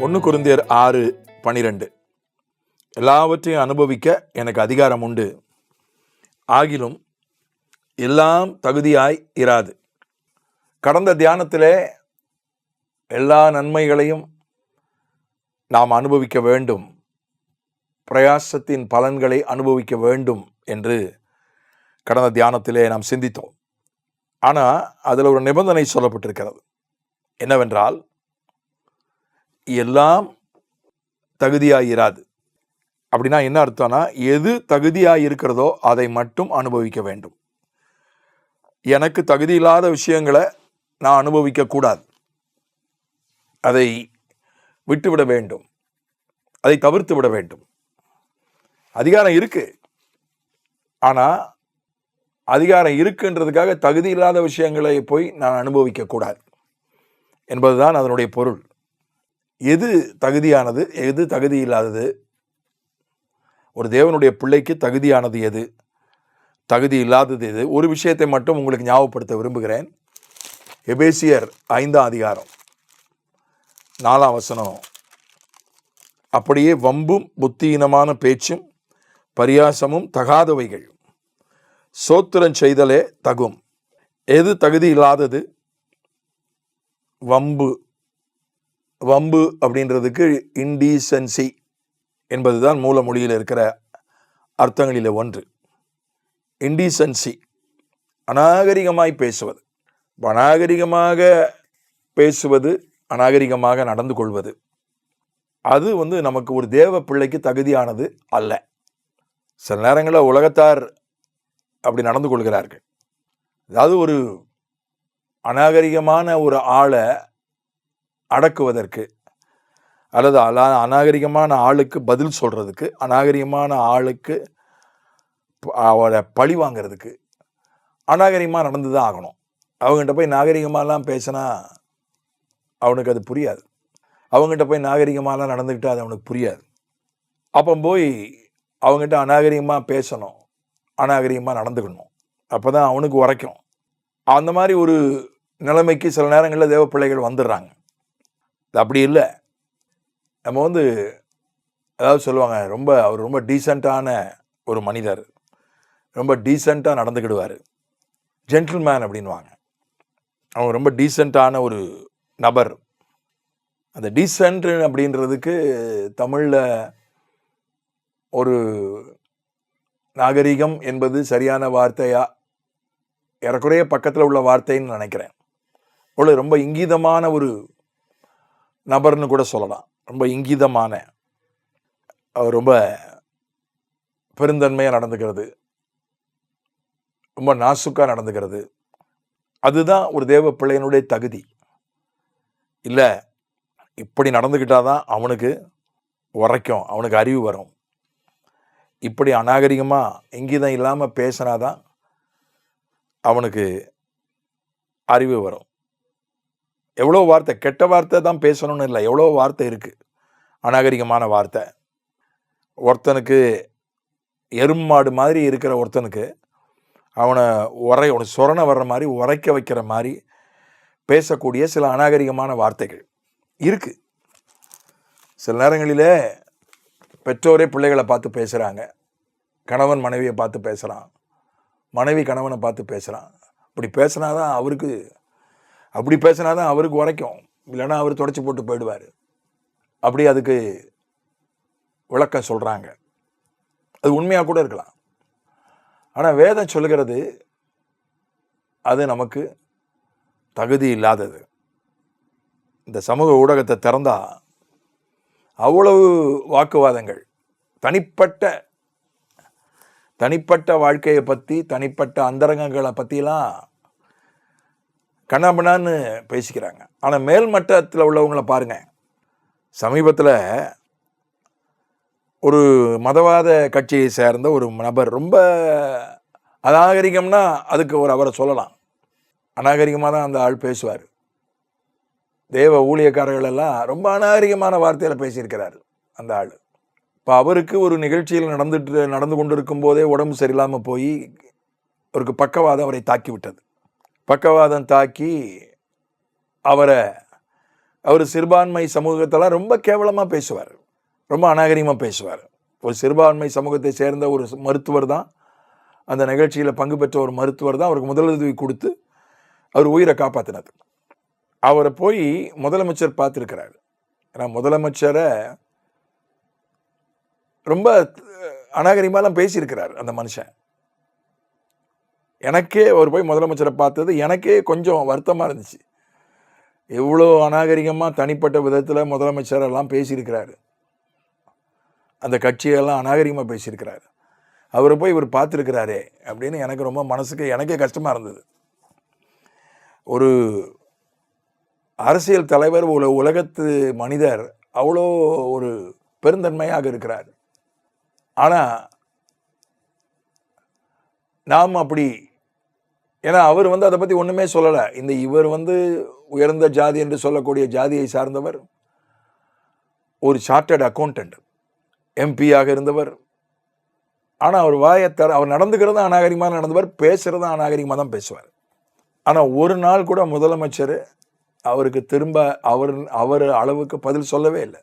1 கொரிந்தியர் 6:12 எல்லாவற்றையும் அனுபவிக்க எனக்கு அதிகாரம் உண்டு, ஆகிலும் எல்லாம் தகுதியாய் இராது. கடந்த தியானத்திலே எல்லா நன்மைகளையும் நாம் அனுபவிக்க வேண்டும், பிரயாசத்தின் பலன்களை அனுபவிக்க வேண்டும் என்று கடந்த தியானத்திலே நாம் சிந்தித்தோம். ஆனால் அதில் ஒரு நிபந்தனை சொல்லப்பட்டிருக்கிறது. என்னவென்றால், எல்லாம் தகுதியாயிராது. அப்படின்னா என்ன அர்த்தம்னா, எது தகுதியாக இருக்கிறதோ அதை மட்டும் அனுபவிக்க வேண்டும். எனக்கு தகுதி இல்லாத விஷயங்களை நான் அனுபவிக்கக்கூடாது, அதை விட்டுவிட வேண்டும், அதை தவிர்த்து விட வேண்டும். அதிகாரம் இருக்கு, ஆனால் அதிகாரம் இருக்குன்றதுக்காக தகுதி இல்லாத விஷயங்களை போய் நான் அனுபவிக்க கூடாது என்பதுதான் அதனுடைய பொருள். எது தகுதியானது, எது தகுதி இல்லாதது? ஒரு தேவனுடைய பிள்ளைக்கு தகுதியானது எது, தகுதி இல்லாதது எது? ஒரு விஷயத்தை மட்டும் உங்களுக்கு ஞாபகப்படுத்த விரும்புகிறேன். எபேசியர் 5:4 அப்படியே வம்பும் புத்தியினமான பேச்சும் பரியாசமும் தகாதவைகள் சோத்திரம் செய்தலே தகும். எது தகுதி இல்லாதது? வம்பு. வம்பு அப்படின்றதுக்கு இன்டீசன்சி என்பதுதான் மூல மொழியில் இருக்கிற அர்த்தங்களில் ஒன்று. இன்டீசன்சி, அநாகரிகமாய் பேசுவது. அநாகரிகமாக பேசுவது, அநாகரிகமாக நடந்து கொள்வது, அது நமக்கு ஒரு தேவ பிள்ளைக்கு தகுதியானது அல்ல. சில நேரங்களில் உலகத்தார் அப்படி நடந்து கொள்கிறார்கள். அதாவது ஒரு அநாகரிகமான ஒரு ஆளை அடக்குவதற்கு, அல்லது அநாகரிகமான ஆளுக்கு பதில் சொல்கிறதுக்கு, அநாகரிகமான ஆளுக்கு அவரை பழி வாங்கிறதுக்கு அநாகரிகமாக நடந்து தான் ஆகணும். அவங்ககிட்ட போய் நாகரிகமாலாம் பேசினா அவனுக்கு அது புரியாது. அவங்ககிட்ட போய் நாகரிகமாலாம் நடந்துக்கிட்டால் அது அவனுக்கு புரியாது. அப்போ போய் அவங்ககிட்ட அநாகரிகமாக பேசணும், அநாகரிகமாக நடந்துக்கணும், அப்போ தான் அவனுக்கு உரைக்கும். அந்த மாதிரி ஒரு நிலைமைக்கு சில நேரங்களில் தேவ பிள்ளைகள் வந்துடுறாங்க. அப்படி இல்லை. நம்ம அதாவது சொல்லுவாங்க, அவர் ரொம்ப டீசெண்டான ஒரு மனிதர், ரொம்ப டீசெண்டாக நடந்துக்கிடுவார், ஜென்டில்மேன் அப்படின்வாங்க. அவங்க ரொம்ப டீசெண்டான ஒரு நபர். அந்த டீசென்ட் அப்படின்றதுக்கு தமிழில் ஒரு நாகரிகம் என்பது சரியான வார்த்தையா, ஏறக்குறைய பக்கத்தில் உள்ள வார்த்தைன்னு நினைக்கிறேன். ரொம்ப இங்கீதமான ஒரு நபர்னு கூட சொல்லலாம். ரொம்ப இங்கீதமான, அவர் ரொம்ப பெருந்தன்மையாக நடந்துக்கிறது, ரொம்ப நாசுக்காக நடந்துக்கிறது, அதுதான் ஒரு தேவ பிள்ளையினுடைய தகுதி. இல்லை, இப்படி நடந்துக்கிட்டாதான் அவனுக்கு உரைக்கும், அவனுக்கு அறிவு வரும். இப்படி அநாகரிகமாக இங்கீதம் இல்லாமல் பேசினாதான் அவனுக்கு அறிவு வரும். எவ்வளோ வார்த்தை, கெட்ட வார்த்தை தான் பேசணும்னு இல்லை, எவ்வளோ வார்த்தை இருக்குது, அநாகரிகமான வார்த்தை. ஒருத்தனுக்கு எருமாடு மாதிரி இருக்கிற ஒருத்தனுக்கு அவனை சொரணை வர்ற மாதிரி, உரைக்க வைக்கிற மாதிரி பேசக்கூடிய சில அநாகரிகமான வார்த்தைகள் இருக்குது. சில நேரங்களிலே பெற்றோரே பிள்ளைகளை பார்த்து பேசுகிறாங்க, கணவன் மனைவியை பார்த்து பேசுகிறான், மனைவி கணவனை பார்த்து பேசுகிறான். அப்படி பேசினாதான் அவருக்கு உரைக்கும், இல்லைன்னா அவர் தொடச்சி போட்டு போயிடுவார். அப்படி அதுக்கு விளக்கம் சொல்கிறாங்க. அது உண்மையாக கூட இருக்கலாம். ஆனால் வேதம் சொல்லுகிறது அது நமக்கு தகுதி இல்லாதது. இந்த சமூக ஊடகத்தை திறந்தா அவ்வளவு வாக்குவாதங்கள், தனிப்பட்ட வாழ்க்கையை பற்றி, தனிப்பட்ட அந்தரங்கங்களை பற்றிலாம் கண்ணாபண்ணான்னு பேசிக்கிறாங்க. ஆனால் மேல்மட்டத்தில் உள்ளவங்களை பாருங்கள். சமீபத்தில் ஒரு மதவாத கட்சியை சேர்ந்த ஒரு நபர், ரொம்ப அநாகரிகம்னா அதுக்கு அவரை சொல்லலாம், அநாகரிகமாக தான் அந்த ஆள் பேசுவார். தேவ ஊழியக்காரர்கள் எல்லாம் ரொம்ப அநாகரிகமான வார்த்தையில் பேசியிருக்கிறார் அந்த ஆள். இப்போ அவருக்கு ஒரு நிகழ்ச்சியில் நடந்து கொண்டு இருக்கும் போதே உடம்பு சரியில்லாமல் போய் அவருக்கு பக்கவாதம் அவரை தாக்கி விட்டது. பக்கவாதம் தாக்கி அவரை அவர் சிறுபான்மை சமூகத்தெல்லாம் ரொம்ப கேவலமாக பேசுவார், ரொம்ப அநாகரிகமாக பேசுவார். ஒரு சிறுபான்மை சமூகத்தை சேர்ந்த ஒரு மருத்துவர் தான், அந்த நிகழ்ச்சியில் பங்கு பெற்ற ஒரு மருத்துவர் தான் அவருக்கு முதலுதவி கொடுத்து அவர் உயிரை காப்பாற்றினது. அவரை போய் முதலமைச்சர் பார்த்துருக்கிறார். ஏன்னா முதலமைச்சரை ரொம்ப அநாகரிகமாலாம் பேசியிருக்கிறார் அந்த மனுஷன். எனக்கே அவர் போய் முதலமைச்சரை பார்த்தது எனக்கே கொஞ்சம் வருத்தமாக இருந்துச்சு. எவ்வளோ அநாகரிகமாக தனிப்பட்ட விதத்தில் முதலமைச்சரெல்லாம் பேசியிருக்கிறாரு, அந்த கட்சியெல்லாம் அநாகரிகமாக பேசியிருக்கிறாரு. அவரை போய் இவர் பார்த்துருக்கிறாரே அப்படின்னு எனக்கு ரொம்ப மனசுக்கு எனக்கே கஷ்டமாக இருந்தது. ஒரு அரசியல் தலைவர், உலகத்து மனிதர் அவ்வளோ ஒரு பெருந்தன்மையாக இருக்கிறார். ஆனால் நாம் அப்படி, ஏன்னா அவர் அதை பற்றி ஒன்றுமே சொல்லலை. இவர் உயர்ந்த ஜாதி என்று சொல்லக்கூடிய ஜாதியை சார்ந்தவர், ஒரு சார்ட்டர்ட் அக்கௌண்டன்ட், எம்பியாக இருந்தவர். ஆனால் அவர் அவர் நடந்துக்கிறது அநாகரிகமாக நடந்தவர், பேசுகிறது அநாகரிகமாக தான் பேசுவார். ஆனால் ஒரு நாள் கூட முதலமைச்சர் அவருக்கு திரும்ப அவர் அளவுக்கு பதில் சொல்லவே இல்லை.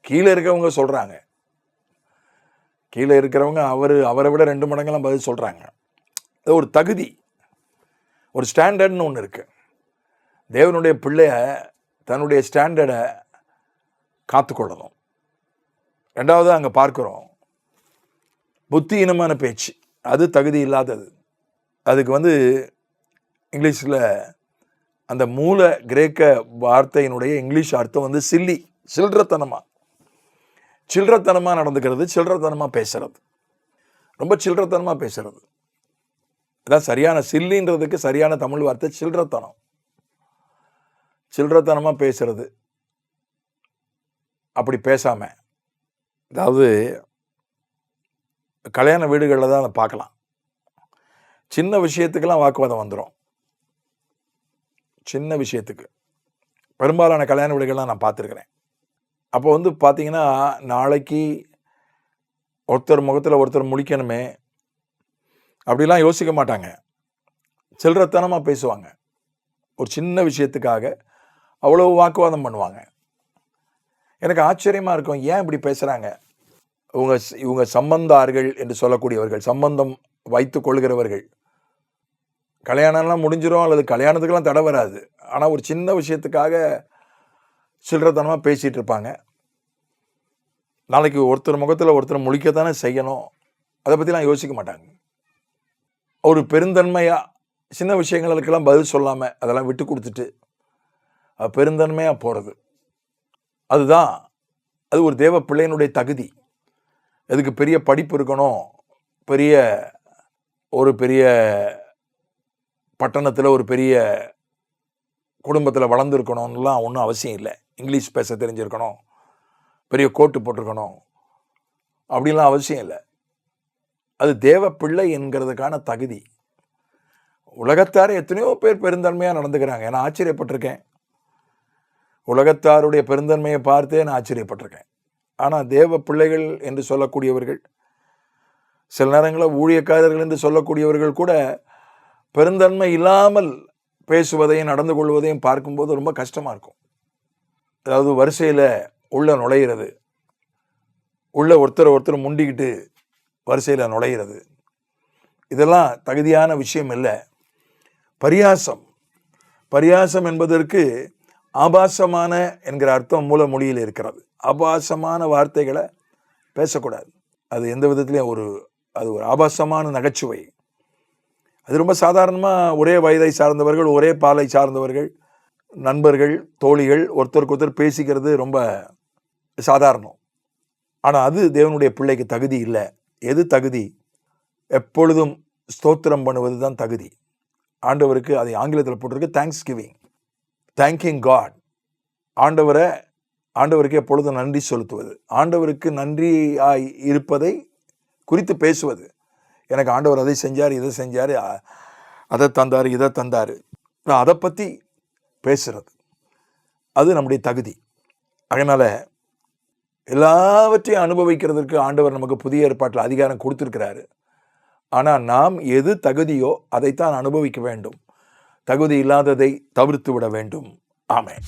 கீழே இருக்கவங்க சொல்கிறாங்க, கீழே இருக்கிறவங்க அவரை விட 2 மடங்கெல்லாம் பதில் சொல்கிறாங்க. அது ஒரு தகுதி, ஒரு ஸ்டாண்டர்ட்னு ஒன்று இருக்குது. தேவனுடைய பிள்ளைய தன்னுடைய ஸ்டாண்டர்டை காத்துக்கொள்ளணும். 2வது அங்கே பார்க்குறோம் புத்தியீனமான பேச்சு, அது தகுதி இல்லாதது. அதுக்கு இங்கிலீஷில் அந்த மூல கிரேக்க வார்த்தையினுடைய இங்கிலீஷ் அர்த்தம் சில்லி, சில்லறத்தனமாக நடந்துக்கிறது, சில்லறத்தனமாக பேசுறது, ரொம்ப சில்லறத்தனமாக பேசுறது. அதான் சரியான சில்லின்றதுக்கு சரியான தமிழ் வார்த்தை சில்லறத்தனம். சில்லறத்தனமாக பேசுறது. அப்படி பேசாமல், அதாவது கல்யாண வீடுகளில் தான் அதை பார்க்கலாம். சின்ன விஷயத்துக்கெல்லாம் வாக்குவாதம் வந்துடும். சின்ன விஷயத்துக்கு பெரும்பாலான கல்யாண வீடுகள்லாம் நான் பார்த்துருக்குறேன். அப்போ பார்த்தீங்கன்னா, நாளைக்கு ஒருத்தர் முகத்தில் ஒருத்தர் முழிக்கணுமே அப்படிலாம் யோசிக்க மாட்டாங்க, சில்லறத்தனமாக பேசுவாங்க. ஒரு சின்ன விஷயத்துக்காக அவ்வளோ வாக்குவாதம் பண்ணுவாங்க. எனக்கு ஆச்சரியமாக இருக்கும், ஏன் இப்படி பேசுகிறாங்க? இவங்க சம்பந்தார்கள் என்று சொல்லக்கூடியவர்கள், சம்பந்தம் வைத்து கொள்கிறவர்கள், கல்யாணம்லாம் முடிஞ்சிடும் அல்லது கல்யாணத்துக்கெல்லாம் தடை வராது. ஆனால் ஒரு சின்ன விஷயத்துக்காக சில்லறத்தனமாக பேசிகிட்டு இருப்பாங்க. நாளைக்கு ஒருத்தர் முகத்தில் ஒருத்தர் முழிக்கத்தானே செய்யணும், அதை பற்றிலாம் யோசிக்க மாட்டாங்க. ஒரு பெருந்தன்மையாக சின்ன விஷயங்களுக்கெல்லாம் பதில் சொல்லாமல் அதெல்லாம் விட்டு கொடுத்துட்டு பெருந்தன்மையாக போகிறது, அது ஒரு தேவ பிள்ளையினுடைய தகுதி. அதுக்கு பெரிய படிப்பு இருக்கணும், ஒரு பெரிய பட்டணத்தில் ஒரு பெரிய குடும்பத்தில் வளர்ந்துருக்கணும்லாம் ஒன்றும் அவசியம் இல்லை. இங்கிலீஷ் பேச தெரிஞ்சிருக்கணும், பெரிய கோட்டு போட்டிருக்கணும் அப்படின்லாம் அவசியம் இல்லை. அது தேவ பிள்ளை என்கிறதுக்கான தகுதி. உலகத்தார் எத்தனையோ பேர் பெருந்தன்மையாக நடந்துக்கிறாங்க, நான் ஆச்சரியப்பட்டிருக்கேன். உலகத்தாருடைய பெருந்தன்மையை பார்த்தே நான் ஆச்சரியப்பட்டிருக்கேன். ஆனால் தேவ பிள்ளைகள் என்று சொல்லக்கூடியவர்கள், சில நேரங்களில் ஊழியக்காரர்கள் என்று சொல்லக்கூடியவர்கள் கூட பெருந்தன்மை இல்லாமல் பேசுவதையும் நடந்து கொள்வதையும் பார்க்கும்போது ரொம்ப கஷ்டமாக இருக்கும். அதாவது வரிசையில் உள்ள நுழையிறது, உள்ள ஒருத்தர் முண்டிக்கிட்டு வரிசையில் நுழையிறது, இதெல்லாம் தகுதியான விஷயம் இல்லை. பரியாசம் என்பதற்கு ஆபாசமான என்கிற அர்த்தம் மூல மொழியில் இருக்கிறது. ஆபாசமான வார்த்தைகளை பேசக்கூடாது. அது எந்த விதத்துலையும் அது ஒரு ஆபாசமான நகைச்சுவை. அது ரொம்ப சாதாரணமாக ஒரே வயதை சார்ந்தவர்கள், ஒரே பாலை சார்ந்தவர்கள், நண்பர்கள், தோழிகள் ஒருத்தருக்கு ஒருத்தர் பேசிக்கிறது ரொம்ப சாதாரணம். ஆனால் அது தேவனுடைய பிள்ளைக்கு தகுதி இல்லை. எது தகுதி? எப்பொழுதும் ஸ்தோத்திரம் பண்ணுவது தான் தகுதி. ஆண்டவருக்கு, அதை ஆங்கிலத்தில் போட்டிருக்கு தேங்க்ஸ் கிவிங், தேங்கிங் காட். ஆண்டவருக்கு எப்பொழுதும் நன்றி செலுத்துவது, ஆண்டவருக்கு நன்றியாய் இருப்பதை குறித்து பேசுவது. எனக்கு ஆண்டவர் அதை செஞ்சார், இதை செஞ்சார், அதை தந்தார், இதை தந்தார், அதை பற்றி பேசுறது, அது நம்முடைய தகுதி. அதனால் எல்லாவற்றையும் அனுபவிக்கிறதுக்கு ஆண்டவர் நமக்கு புதிய ஏற்பாட்டில் அதிகாரம் கொடுத்துருக்கிறாரு. ஆனால் நாம் எது தகுதியோ அதைத்தான் அனுபவிக்க வேண்டும், தகுதி இல்லாததை தவிர்த்து விட வேண்டும். ஆமென்.